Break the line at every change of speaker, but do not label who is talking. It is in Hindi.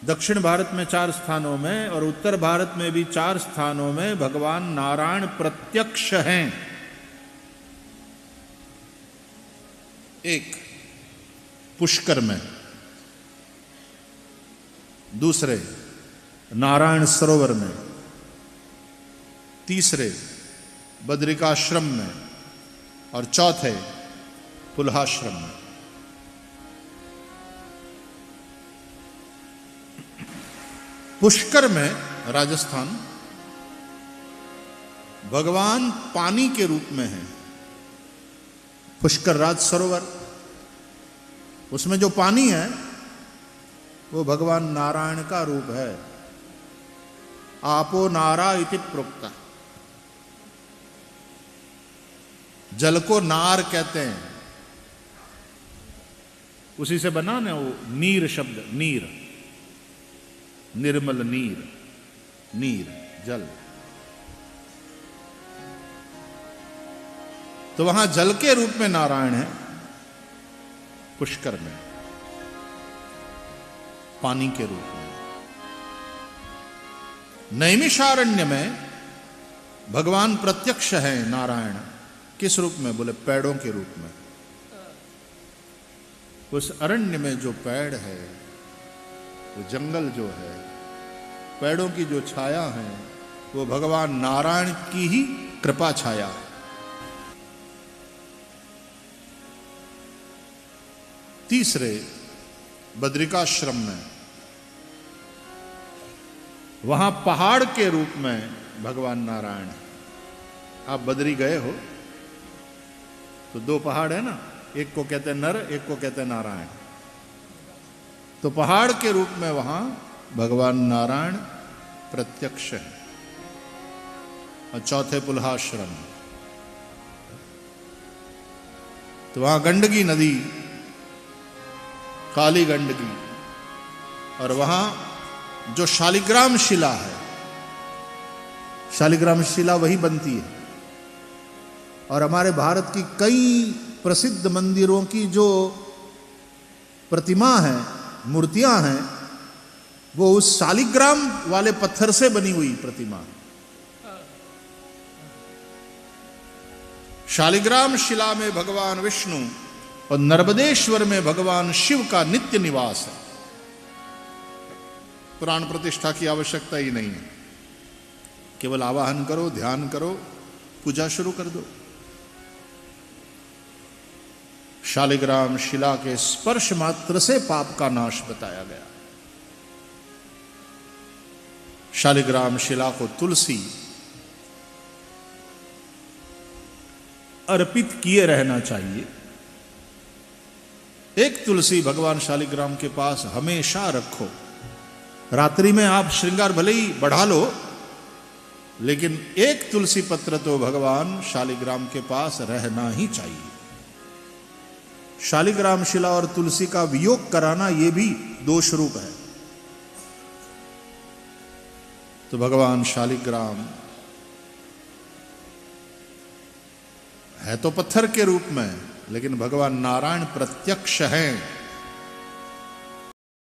दक्षिण भारत में 4 स्थानों में और उत्तर भारत में भी 4 स्थानों में भगवान नारायण प्रत्यक्ष हैं। एक पुष्कर में, दूसरे नारायण सरोवर में, तीसरे बद्रिकाश्रम में और चौथे पुलहाश्रम में। पुष्कर में राजस्थान भगवान पानी के रूप में है। पुष्कर राज सरोवर, उसमें जो पानी है वो भगवान नारायण का रूप है। आपो नारा इति प्रोक्ता, जल को नार कहते हैं, उसी से बना ना वो नीर शब्द, नीर, निर्मल नीर, नीर जल। तो वहां जल के रूप में नारायण है, पुष्कर में पानी के रूप में। नैमिषारण्य में भगवान प्रत्यक्ष है नारायण। किस रूप में? बोले पेड़ों के रूप में। उस अरण्य में जो पेड़ है, वो जंगल जो है, पेड़ों की जो छाया है, वो भगवान नारायण की ही कृपा छाया है। तीसरे बद्रिकाश्रम में, वहां पहाड़ के रूप में भगवान नारायण है। आप बद्री गए हो तो 2 पहाड़ है ना, एक को कहते हैं नर, एक को कहते हैं नारायण। तो पहाड़ के रूप में वहां भगवान नारायण प्रत्यक्ष है। और चौथे पुलहाश्रम, तो वहां गंडकी नदी, काली गंडकी, और वहां जो शालिग्राम शिला है, शालिग्राम शिला वही बनती है। और हमारे भारत की कई प्रसिद्ध मंदिरों की जो प्रतिमा है, मूर्तियां हैं, वो उस शालिग्राम वाले पत्थर से बनी हुई प्रतिमा है। शालिग्राम शिला में भगवान विष्णु और नर्मदेश्वर में भगवान शिव का नित्य निवास है। पुराण प्रतिष्ठा की आवश्यकता ही नहीं है, केवल आवाहन करो, ध्यान करो, पूजा शुरू कर दो। शालिग्राम शिला के स्पर्श मात्र से पाप का नाश बताया गया। शालिग्राम शिला को तुलसी अर्पित किए रहना चाहिए। एक तुलसी भगवान शालिग्राम के पास हमेशा रखो। रात्रि में आप श्रृंगार भले ही बढ़ा लो, लेकिन एक तुलसी पत्र तो भगवान शालिग्राम के पास रहना ही चाहिए। शालिग्राम शिला और तुलसी का वियोग कराना यह भी दोष रूप है। तो भगवान शालिग्राम है तो पत्थर के रूप में, लेकिन भगवान नारायण प्रत्यक्ष हैं।